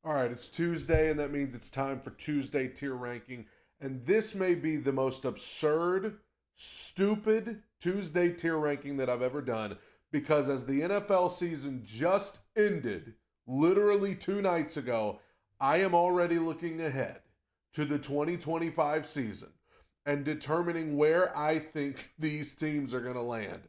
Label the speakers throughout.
Speaker 1: All right, it's Tuesday, and that means it's time for Tuesday tier ranking. And this may be the most absurd, stupid Tuesday tier ranking that I've ever done because as the NFL season just ended, literally 2 nights ago, I am already looking ahead to the 2025 season and determining where I think these teams are going to land.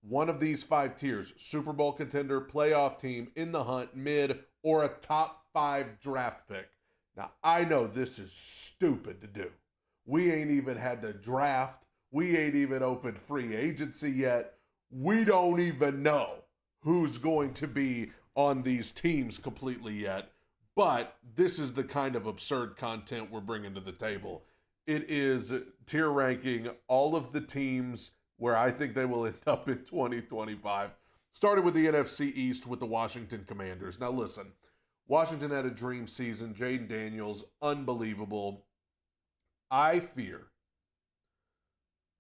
Speaker 1: One of these five tiers: Super Bowl contender, playoff team, in the hunt, mid, or a top five draft pick. Now, I know this is stupid to do. We ain't even had the draft. We ain't even opened free agency yet. We don't even know who's going to be on these teams completely yet. But this is the kind of absurd content we're bringing to the table. It is tier ranking all of the teams where I think they will end up in 2025. Started with the NFC East with the Washington Commanders. Now listen, Washington had a dream season. Jaden Daniels, unbelievable. I fear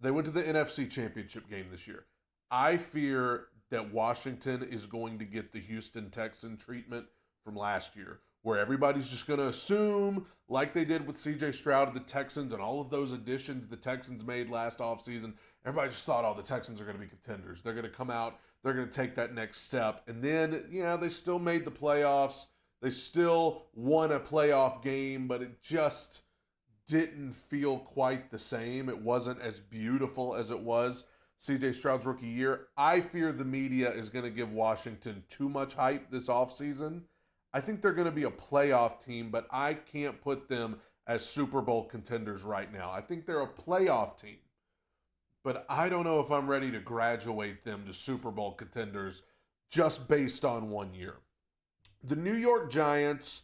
Speaker 1: they went to the NFC Championship game this year. I fear that Washington is going to get the Houston Texan treatment from last year, where everybody's just going to assume, like they did with C.J. Stroud of the Texans and all of those additions the Texans made last offseason. Everybody just thought, oh, the Texans are going to be contenders. They're going to come out. They're going to take that next step. And then, yeah, they still made the playoffs. They still won a playoff game, but it just didn't feel quite the same. It wasn't as beautiful as it was C.J. Stroud's rookie year. I fear the media is going to give Washington too much hype this offseason. I think they're going to be a playoff team, but I can't put them as Super Bowl contenders right now. I think they're a playoff team, but I don't know if I'm ready to graduate them to Super Bowl contenders just based on 1 year. The New York Giants,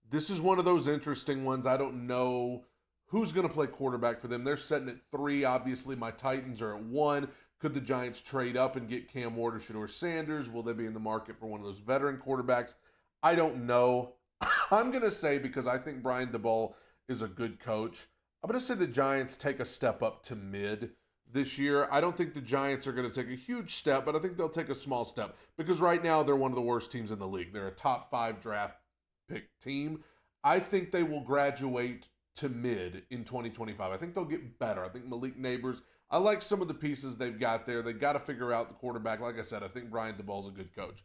Speaker 1: this is one of those interesting ones. I don't know who's going to play quarterback for them. They're setting at 3. Obviously, my Titans are at 1. Could the Giants trade up and get Cam Ward or Shedeur Sanders? Will they be in the market for one of those veteran quarterbacks? I don't know. I'm going to say, because I think Brian DeBoll is a good coach, I'm going to say the Giants take a step up to mid this year. I don't think the Giants are going to take a huge step, but I think they'll take a small step because right now they're one of the worst teams in the league. They're a top 5 draft pick team. I think they will graduate to mid in 2025. I think they'll get better. I think Malik Neighbors, I like some of the pieces they've got there. They got to figure out the quarterback. Like I said, I think Brian DeBoll's a good coach.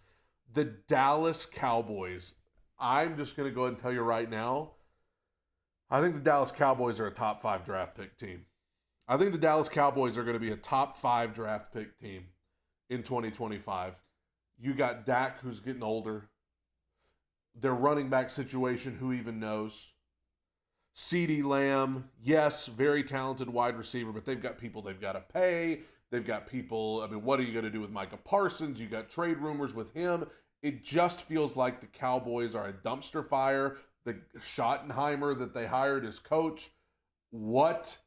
Speaker 1: The Dallas Cowboys, I'm just going to go ahead and tell you right now, I think the Dallas Cowboys are a top 5 draft pick team. I think the Dallas Cowboys are going to be a top 5 draft pick team in 2025. You got Dak, who's getting older. Their running back situation, who even knows? CeeDee Lamb, yes, very talented wide receiver, but they've got people they've got to pay. They've got people, what are you going to do with Micah Parsons? You got trade rumors with him. It just feels like the Cowboys are a dumpster fire. The Schottenheimer that they hired as coach, what?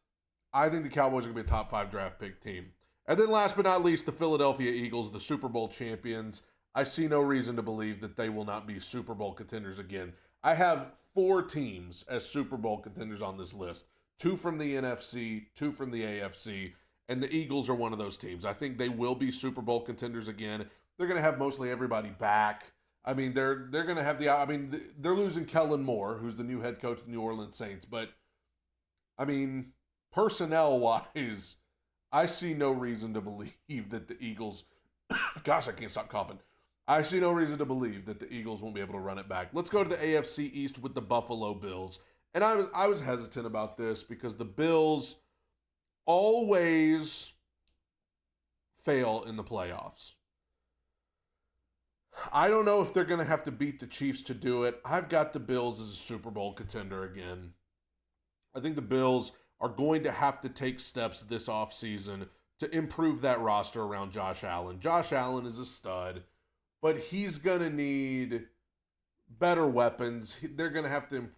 Speaker 1: I think the Cowboys are going to be a top 5 draft pick team. And then last but not least, the Philadelphia Eagles, the Super Bowl champions. I see no reason to believe that they will not be Super Bowl contenders again. I have 4 teams as Super Bowl contenders on this list. 2 from the NFC, 2 from the AFC, and the Eagles are one of those teams. I think they will be Super Bowl contenders again. They're going to have mostly everybody back. They're going to have they're losing Kellen Moore, who's the new head coach of the New Orleans Saints, but personnel-wise, I see no reason to believe that the Eagles, gosh, I can't stop coughing. I see no reason to believe that the Eagles won't be able to run it back. Let's go to the AFC East with the Buffalo Bills. And I was hesitant about this because the Bills always fail in the playoffs. I don't know if they're going to have to beat the Chiefs to do it. I've got the Bills as a Super Bowl contender again. I think the Bills are going to have to take steps this offseason to improve that roster around Josh Allen. Josh Allen is a stud, but he's going to need better weapons. They're going to have to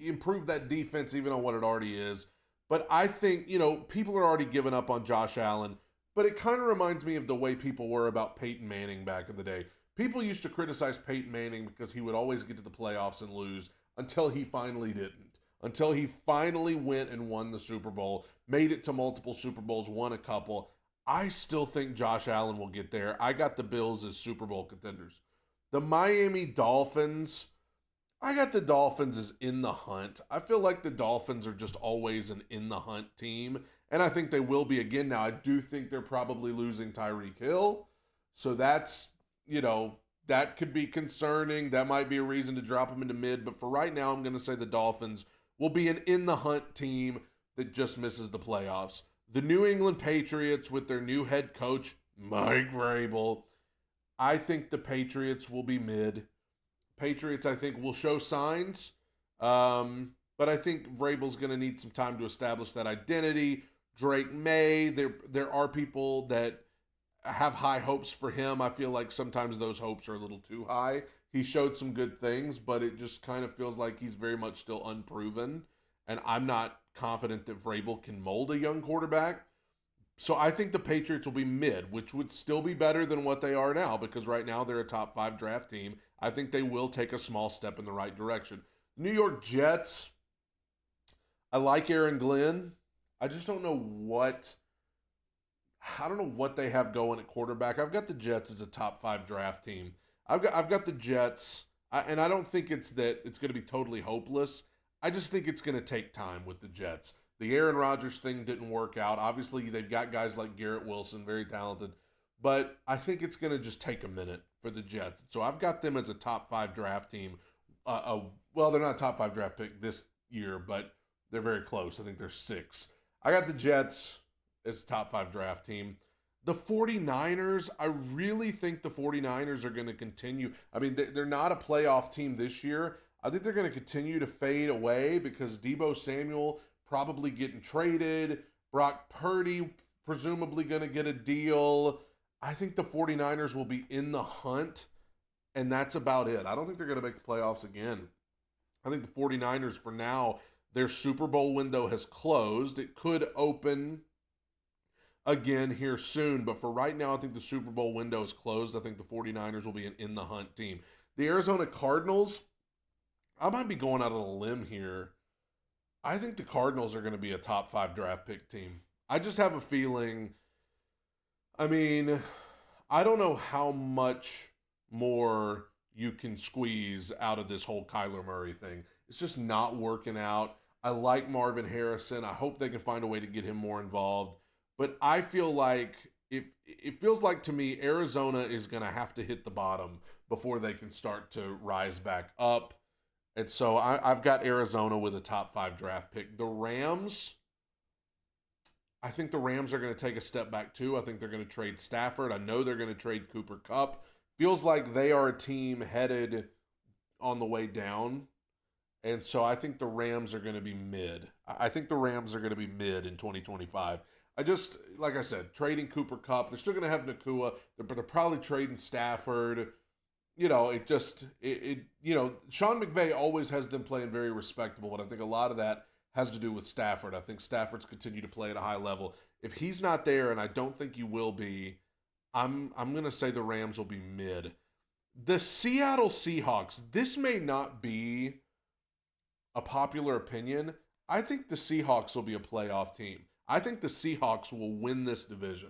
Speaker 1: improve that defense even on what it already is. But I think, people are already giving up on Josh Allen, but it kind of reminds me of the way people were about Peyton Manning back in the day. People used to criticize Peyton Manning because he would always get to the playoffs and lose until he finally didn't. Until he finally went and won the Super Bowl, made it to multiple Super Bowls, won a couple. I still think Josh Allen will get there. I got the Bills as Super Bowl contenders. The Miami Dolphins, I got the Dolphins as in the hunt. I feel like the Dolphins are just always an in the hunt team, and I think they will be again. Now, I do think they're probably losing Tyreek Hill, so that's, you know, that could be concerning. That might be a reason to drop them into mid, but for right now, I'm going to say the Dolphins will be an in the hunt team that just misses the playoffs. The New England Patriots with their new head coach, Mike Vrabel, I think the Patriots will be mid. Patriots, I think, will show signs. But I think Vrabel's going to need some time to establish that identity. Drake May, there are people that have high hopes for him. I feel like sometimes those hopes are a little too high. He showed some good things, but it just kind of feels like he's very much still unproven. And I'm not confident that Vrabel can mold a young quarterback. So I think the Patriots will be mid, which would still be better than what they are now because right now they're a top 5 draft team. I think they will take a small step in the right direction. New York Jets, I like Aaron Glenn. I just don't know what they have going at quarterback. I've got the Jets as a top 5 draft team. I've got the Jets, and I don't think it's that it's going to be totally hopeless. I just think it's going to take time with the Jets. The Aaron Rodgers thing didn't work out. Obviously, they've got guys like Garrett Wilson, very talented. But I think it's going to just take a minute for the Jets. So I've got them as a top 5 draft team. Well, they're not a top 5 draft pick this year, but they're very close. I think they're 6. I got the Jets as a top 5 draft team. The 49ers, I really think the 49ers are going to continue. I mean, they're not a playoff team this year. I think they're going to continue to fade away because Deebo Samuel probably getting traded. Brock Purdy presumably going to get a deal. I think the 49ers will be in the hunt, and that's about it. I don't think they're going to make the playoffs again. I think the 49ers, for now, their Super Bowl window has closed. It could open again here soon, but for right now, I think the Super Bowl window is closed. I think the 49ers will be an in the hunt team. The Arizona Cardinals, I might be going out on a limb here. I think the Cardinals are going to be a top 5 draft pick team. I just have a feeling, I mean, I don't know how much more you can squeeze out of this whole Kyler Murray thing. It's just not working out. I like Marvin Harrison. I hope they can find a way to get him more involved. But I feel like it feels like to me Arizona is going to have to hit the bottom before they can start to rise back up. And so I've got Arizona with a top 5 draft pick. The Rams, I think the Rams are going to take a step back too. I think they're going to trade Stafford. I know they're going to trade Cooper Kupp. Feels like they are a team headed on the way down. And so I think the Rams are going to be mid. I think the Rams are going to be mid in 2025. Like I said, trading Cooper Kupp. They're still going to have Nakua, but they're probably trading Stafford. You know, Sean McVay always has them playing very respectable, but I think a lot of that has to do with Stafford. I think Stafford's continued to play at a high level. If he's not there, and I don't think he will be, I'm going to say the Rams will be mid. The Seattle Seahawks, this may not be a popular opinion. I think the Seahawks will be a playoff team. I think the Seahawks will win this division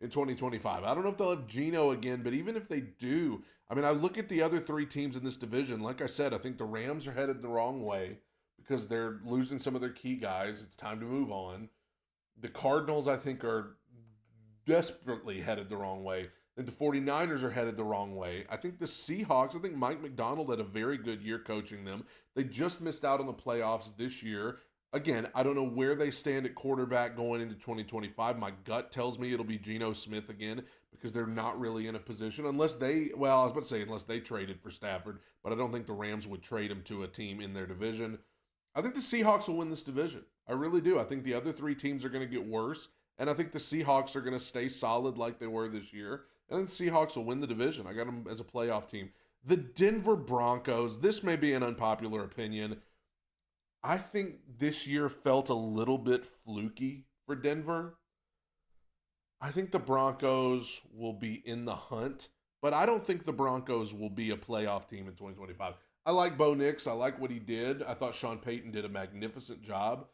Speaker 1: in 2025. I don't know if they'll have Geno again, but even if they do, I mean, I look at the other 3 teams in this division. Like I said, I think the Rams are headed the wrong way because they're losing some of their key guys. It's time to move on. The Cardinals, I think, are desperately headed the wrong way. I think the 49ers are headed the wrong way. I think the Seahawks, I think Mike McDonald had a very good year coaching them. They just missed out on the playoffs this year. Again, I don't know where they stand at quarterback going into 2025. My gut tells me it'll be Geno Smith again because they're not really in a position unless they traded for Stafford, but I don't think the Rams would trade him to a team in their division. I think the Seahawks will win this division. I really do. I think the other 3 teams are going to get worse, and I think the Seahawks are going to stay solid like they were this year, and the Seahawks will win the division. I got them as a playoff team. The Denver Broncos, this may be an unpopular opinion. I think this year felt a little bit fluky for Denver. I think the Broncos will be in the hunt, but I don't think the Broncos will be a playoff team in 2025. I like Bo Nix. I like what he did. I thought Sean Payton did a magnificent job,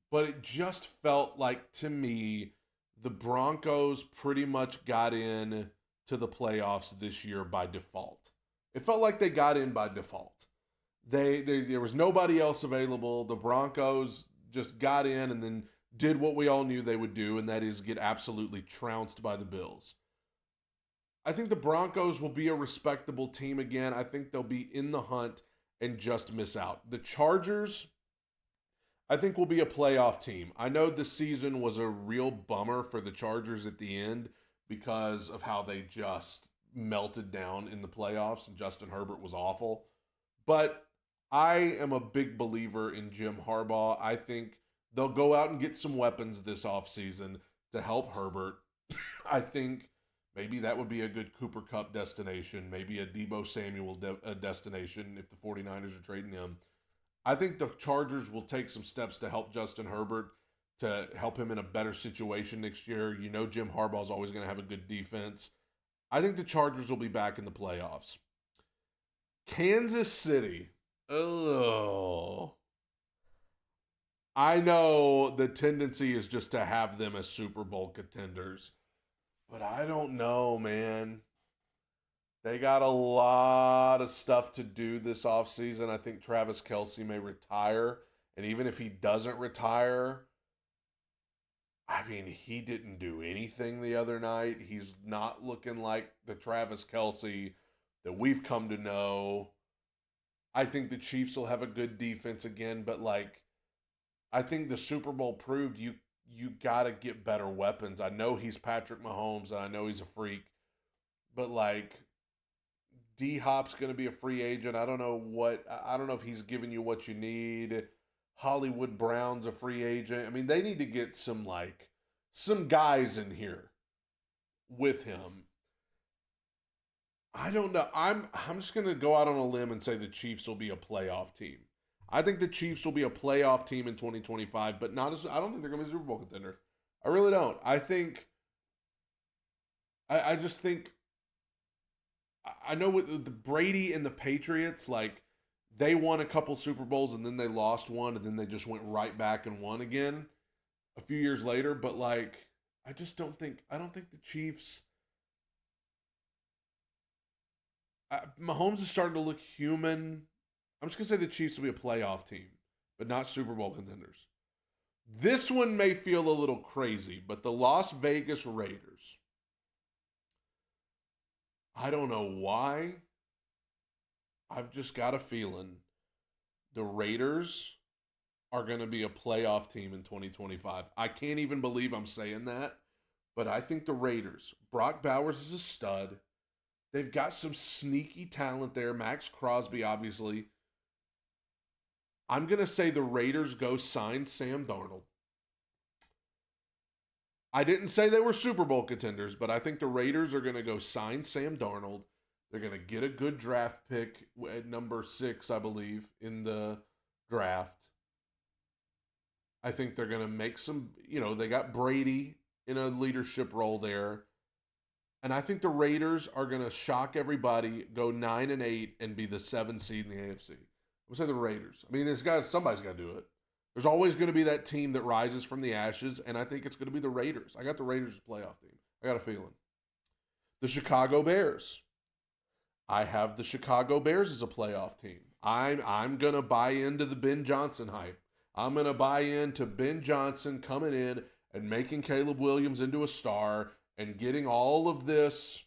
Speaker 1: but it just felt like, to me, the Broncos pretty much got in to the playoffs this year by default. It felt like they got in by default. There was nobody else available. The Broncos just got in and then did what we all knew they would do, and that is get absolutely trounced by the Bills. I think the Broncos will be a respectable team again. I think they'll be in the hunt and just miss out. The Chargers, I think, will be a playoff team. I know this season was a real bummer for the Chargers at the end because of how they just melted down in the playoffs and Justin Herbert was awful. But I am a big believer in Jim Harbaugh. I think they'll go out and get some weapons this offseason to help Herbert. I think maybe that would be a good Cooper Kupp destination, maybe a Deebo Samuel destination if the 49ers are trading him. I think the Chargers will take some steps to help Justin Herbert, to help him in a better situation next year. You know Jim Harbaugh is always going to have a good defense. I think the Chargers will be back in the playoffs. Kansas City. Oh. I know the tendency is just to have them as Super Bowl contenders, but I don't know, man. They got a lot of stuff to do this offseason. I think Travis Kelce may retire. And even if he doesn't retire, I mean, he didn't do anything the other night. He's not looking like the Travis Kelce that we've come to know. I think the Chiefs will have a good defense again, but I think the Super Bowl proved you got to get better weapons. I know he's Patrick Mahomes, and I know he's a freak, but D-Hop's going to be a free agent. I don't know if he's giving you what you need. Hollywood Brown's a free agent. I mean, they need to get some guys in here with him. I don't know. I'm just going to go out on a limb and say the Chiefs will be a playoff team. I think the Chiefs will be a playoff team in 2025, but I don't think they're going to be a Super Bowl contender. I really don't. I just think, I know with the Brady and the Patriots, they won a couple Super Bowls and then they lost one and then they just went right back and won again a few years later. But I don't think the Chiefs. Mahomes is starting to look human. I'm just going to say the Chiefs will be a playoff team, but not Super Bowl contenders. This one may feel a little crazy, but the Las Vegas Raiders. I don't know why. I've just got a feeling the Raiders are going to be a playoff team in 2025. I can't even believe I'm saying that, but I think the Raiders, Brock Bowers is a stud. They've got some sneaky talent there. Max Crosby, obviously. I'm going to say the Raiders go sign Sam Darnold. I didn't say they were Super Bowl contenders, but I think the Raiders are going to go sign Sam Darnold. They're going to get a good draft pick at number 6, I believe, in the draft. I think they're going to make some, they got Brady in a leadership role there. And I think the Raiders are going to shock everybody, go 9-8, and be the 7th seed in the AFC. I'm going to say the Raiders. I mean, somebody's got to do it. There's always going to be that team that rises from the ashes, and I think it's going to be the Raiders. I got the Raiders as playoff team. I got a feeling. The Chicago Bears. I have the Chicago Bears as a playoff team. I'm going to buy into the Ben Johnson hype. I'm going to buy into Ben Johnson coming in and making Caleb Williams into a star and getting all of this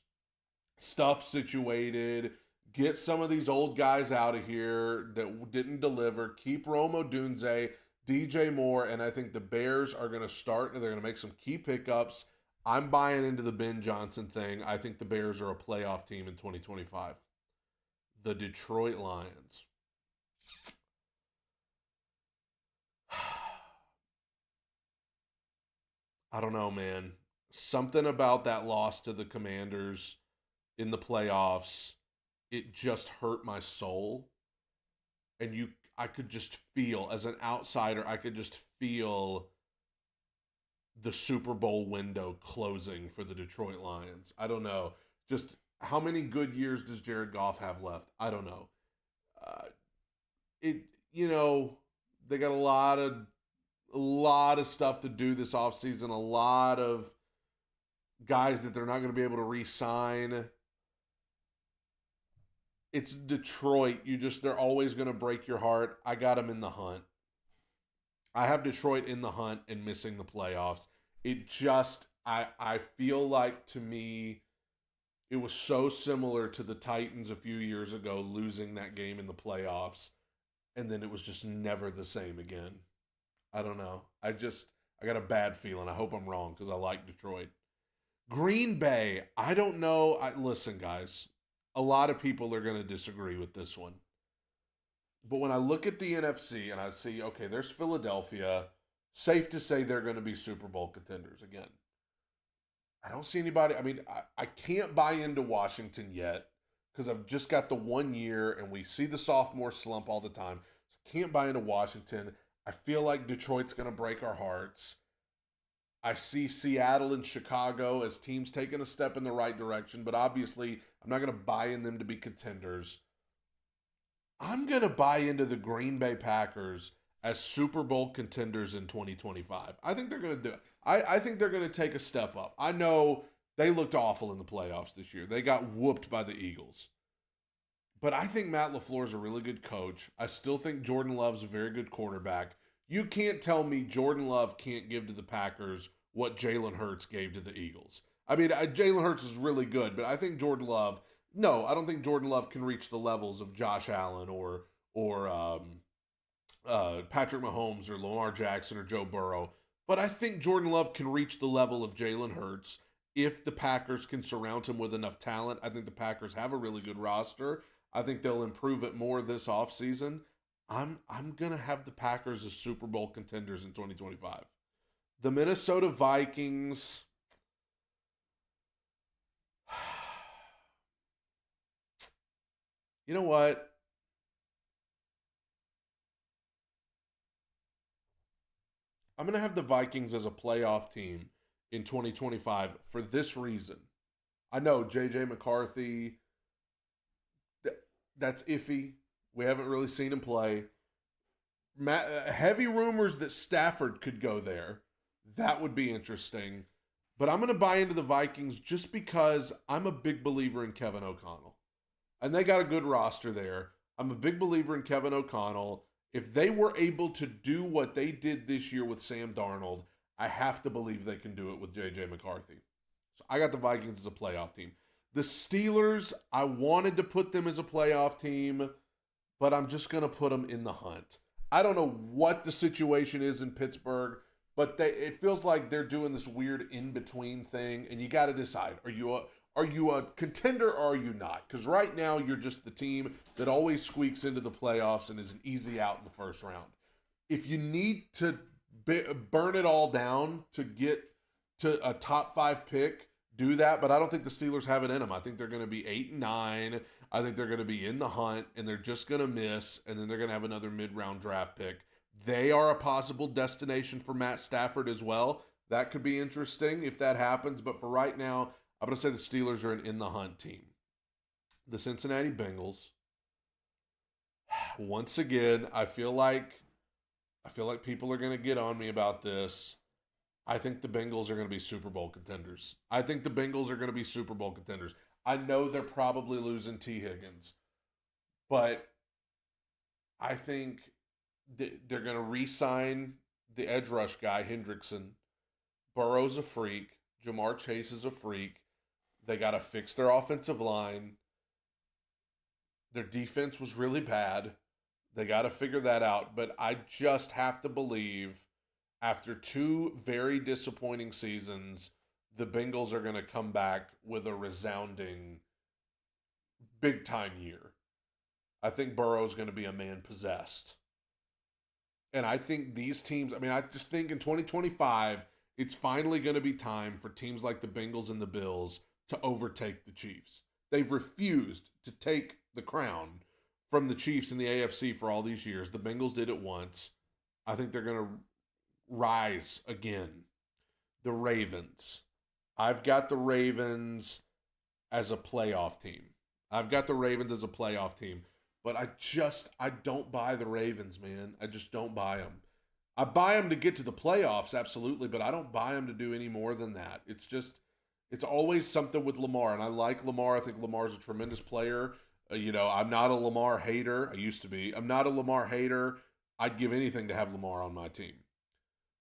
Speaker 1: stuff situated. Get some of these old guys out of here that didn't deliver. Keep Rome Odunze, DJ Moore, and I think the Bears are going to start and they're going to make some key pickups. I'm buying into the Ben Johnson thing. I think the Bears are a playoff team in 2025. The Detroit Lions. I don't know, man. Something about that loss to the Commanders in the playoffs, it just hurt my soul. And I could just feel, as an outsider, I could just feel the Super Bowl window closing for the Detroit Lions. I don't know. Just how many good years does Jared Goff have left? I don't know. They got a lot of stuff to do this offseason, a lot of guys that they're not going to be able to re-sign. It's Detroit. They're always going to break your heart. I got them in the hunt. I have Detroit in the hunt and missing the playoffs. I feel like, to me, it was so similar to the Titans a few years ago losing that game in the playoffs, and then it was just never the same again. I don't know. I got a bad feeling. I hope I'm wrong because I like Detroit. Green Bay, I don't know. Listen, guys, a lot of people are going to disagree with this one. But when I look at the NFC and I see, okay, there's Philadelphia, safe to say they're going to be Super Bowl contenders again. I don't see anybody. I mean, I can't buy into Washington yet because I've just got the 1 year and we see the sophomore slump all the time. So can't buy into Washington. I feel like Detroit's going to break our hearts. I see Seattle and Chicago as teams taking a step in the right direction, but obviously I'm not going to buy in them to be contenders. I'm going to buy into the Green Bay Packers as Super Bowl contenders in 2025. I think they're going to do it. I think they're going to take a step up. I know they looked awful in the playoffs this year. They got whooped by the Eagles. But I think Matt LaFleur is a really good coach. I still think Jordan Love's a very good quarterback. You can't tell me Jordan Love can't give to the Packers what Jalen Hurts gave to the Eagles. I mean, Jalen Hurts is really good, but I think Jordan Love, no, I don't think Jordan Love can reach the levels of Josh Allen or Patrick Mahomes or Lamar Jackson or Joe Burrow. But I think Jordan Love can reach the level of Jalen Hurts if the Packers can surround him with enough talent. I think the Packers have a really good roster. I think they'll improve it more this offseason. I'm going to have the Packers as Super Bowl contenders in 2025. The Minnesota Vikings, you know what? I'm going to have the Vikings as a playoff team in 2025 for this reason. I know J.J. McCarthy, that's iffy. We haven't really seen him play. Heavy rumors that Stafford could go there. That would be interesting. But I'm going to buy into the Vikings just because I'm a big believer in Kevin O'Connell. And they got a good roster there. I'm a big believer in Kevin O'Connell. If they were able to do what they did this year with Sam Darnold, I have to believe they can do it with J.J. McCarthy. So I got the Vikings as a playoff team. The Steelers, I wanted to put them as a playoff team, but I'm just going to put them in the hunt. I don't know what the situation is in Pittsburgh, but it feels like they're doing this weird in-between thing, and you got to decide. Are you a contender or are you not? Because right now you're just the team that always squeaks into the playoffs and is an easy out in the first round. If you need to burn it all down to get to a top 5 pick, do that. But I don't think the Steelers have it in them. I think they're going to be 8-9. I think they're going to be in the hunt, and they're just going to miss, and then they're going to have another mid-round draft pick. They are a possible destination for Matt Stafford as well. That could be interesting if that happens. But for right now, I'm going to say the Steelers are an in-the-hunt team. The Cincinnati Bengals. Once again, I feel like people are going to get on me about this. I think the Bengals are going to be Super Bowl contenders. I think the Bengals are going to be Super Bowl contenders. I know they're probably losing T. Higgins, but I think they're going to re-sign the edge rush guy, Hendrickson. Burrow's a freak. Jamar Chase is a freak. They got to fix their offensive line. Their defense was really bad. They got to figure that out. But I just have to believe after 2 very disappointing seasons, the Bengals are going to come back with a resounding big-time year. I think Burrow's going to be a man possessed. And I think these teams, I just think in 2025, it's finally going to be time for teams like the Bengals and the Bills to overtake the Chiefs. They've refused to take the crown from the Chiefs in the AFC for all these years. The Bengals did it once. I think they're going to rise again. The Ravens. I've got the Ravens as a playoff team. But I don't buy the Ravens, man. I just don't buy them. I buy them to get to the playoffs, absolutely, but I don't buy them to do any more than that. It's always something with Lamar, and I like Lamar. I think Lamar's a tremendous player. I'm not a Lamar hater. I used to be. I'm not a Lamar hater. I'd give anything to have Lamar on my team.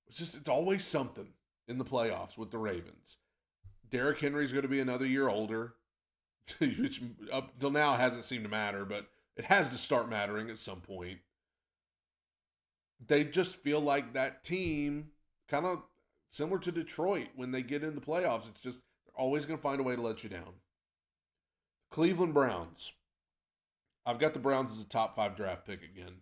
Speaker 1: It's always something in the playoffs with the Ravens. Derrick Henry's going to be another year older, which up till now hasn't seemed to matter, but it has to start mattering at some point. They just feel like that team, kind of similar to Detroit when they get in the playoffs. It's just they're always going to find a way to let you down. Cleveland Browns. I've got the Browns as a top 5 draft pick again.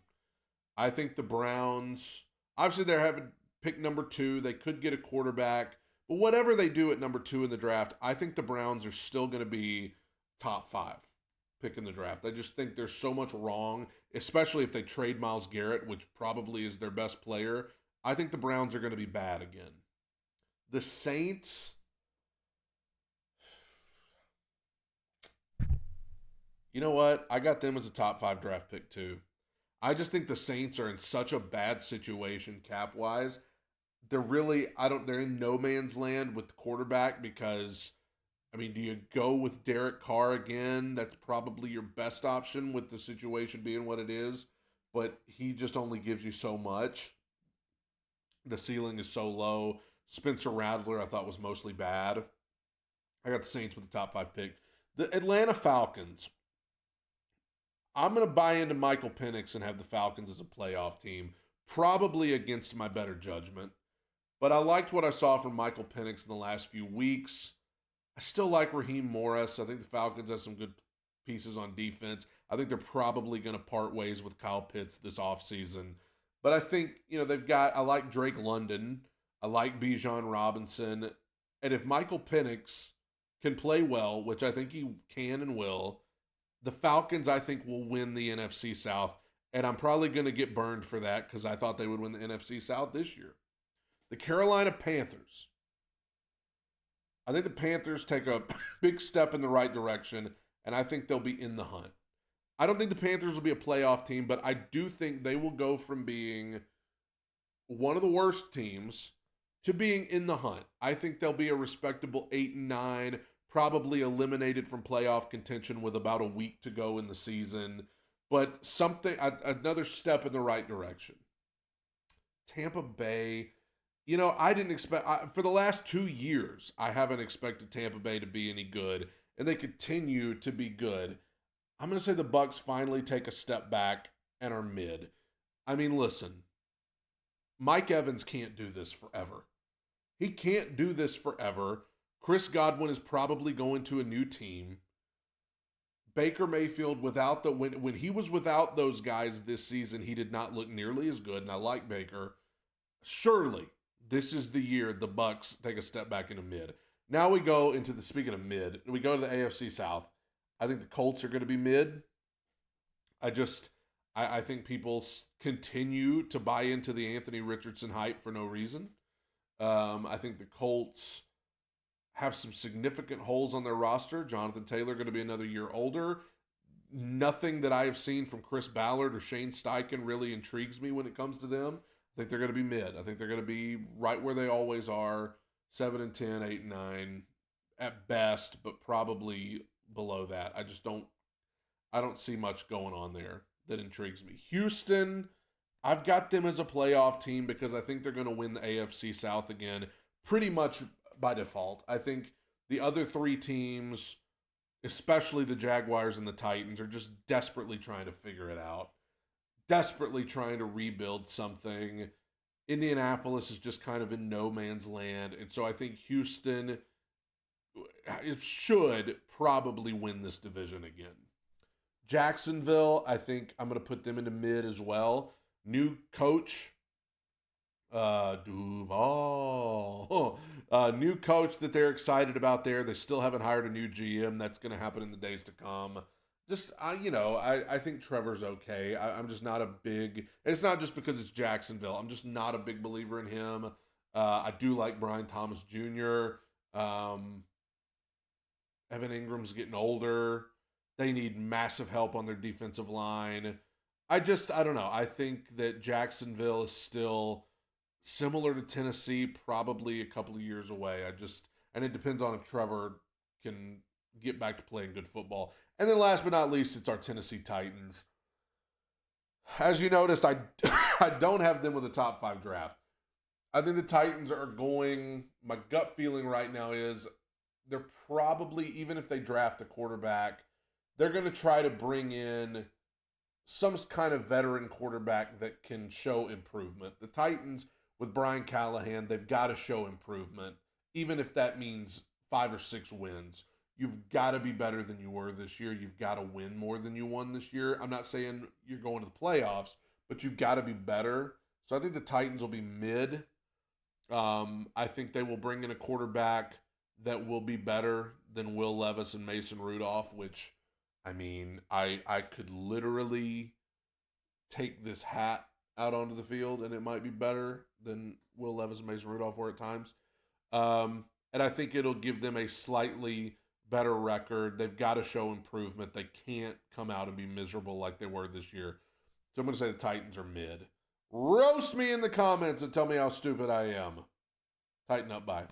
Speaker 1: I think the Browns, obviously they're having pick number 2. They could get a quarterback. But whatever they do at number 2 in the draft, I think the Browns are still going to be top 5 pick in the draft. I just think there's so much wrong, especially if they trade Myles Garrett, which probably is their best player. I think the Browns are going to be bad again. The Saints, you know what? I got them as a top 5 draft pick too. I just think the Saints are in such a bad situation cap-wise. They're in no man's land with the quarterback because, do you go with Derek Carr again? That's probably your best option with the situation being what it is, but he just only gives you so much. The ceiling is so low. Spencer Rattler I thought was mostly bad. I got the Saints with the top 5 pick. The Atlanta Falcons. I'm going to buy into Michael Penix and have the Falcons as a playoff team, probably against my better judgment. But I liked what I saw from Michael Penix in the last few weeks. I still like Raheem Morris. I think the Falcons have some good pieces on defense. I think they're probably going to part ways with Kyle Pitts this offseason. But I think, I like Drake London. I like Bijan Robinson. And if Michael Penix can play well, which I think he can and will, the Falcons, I think, will win the NFC South. And I'm probably going to get burned for that because I thought they would win the NFC South this year. The Carolina Panthers. I think the Panthers take a big step in the right direction, and I think they'll be in the hunt. I don't think the Panthers will be a playoff team, but I do think they will go from being one of the worst teams to being in the hunt. I think they'll be a respectable 8-9, probably eliminated from playoff contention with about a week to go in the season, but another step in the right direction. Tampa Bay, I didn't expect, for the last 2 years, I haven't expected Tampa Bay to be any good, and they continue to be good. I'm going to say the Bucs finally take a step back and are mid. Listen, Mike Evans can't do this forever. He can't do this forever. Chris Godwin is probably going to a new team. Baker Mayfield, when he was without those guys this season, he did not look nearly as good, and I like Baker. Surely, this is the year the Bucs take a step back into mid. Now we go into speaking of mid, we go to the AFC South. I think the Colts are going to be mid. I think people continue to buy into the Anthony Richardson hype for no reason. I think the Colts have some significant holes on their roster. Jonathan Taylor going to be another year older. Nothing that I have seen from Chris Ballard or Shane Steichen really intrigues me when it comes to them. I think they're going to be mid. I think they're going to be right where they always are, 7-10, 8-9 at best, but probably below that. I don't see much going on there that intrigues me. Houston, I've got them as a playoff team because I think they're going to win the AFC South again, pretty much by default. I think the other 3 teams, especially the Jaguars and the Titans, are just desperately trying to figure it out. Desperately trying to rebuild something. Indianapolis is just kind of in no man's land. And so I think Houston should probably win this division again. Jacksonville, I think I'm going to put them into mid as well. New coach, Duval. New coach that they're excited about there. They still haven't hired a new GM. That's going to happen in the days to come. I think Trevor's okay. I'm just not a big, and it's not just because it's Jacksonville. I'm just not a big believer in him. I do like Brian Thomas Jr. Evan Ingram's getting older. They need massive help on their defensive line. I don't know. I think that Jacksonville is still similar to Tennessee, probably a couple of years away. And it depends on if Trevor can get back to playing good football. And then last but not least, it's our Tennessee Titans. As you noticed, I don't have them with a top 5 draft. I think the Titans are going, my gut feeling right now is they're probably, even if they draft a quarterback, they're going to try to bring in some kind of veteran quarterback that can show improvement. The Titans, with Brian Callahan, they've got to show improvement, even if that means 5 or 6 wins. You've got to be better than you were this year. You've got to win more than you won this year. I'm not saying you're going to the playoffs, but you've got to be better. So I think the Titans will be mid. I think they will bring in a quarterback that will be better than Will Levis and Mason Rudolph, which, I mean, I could literally take this hat out onto the field and it might be better than Will Levis and Mason Rudolph were at times. And I think it'll give them a slightly better record. They've got to show improvement. They can't come out and be miserable like they were this year. So I'm going to say the Titans are mid. Roast me in the comments and tell me how stupid I am. Tighten up, bye.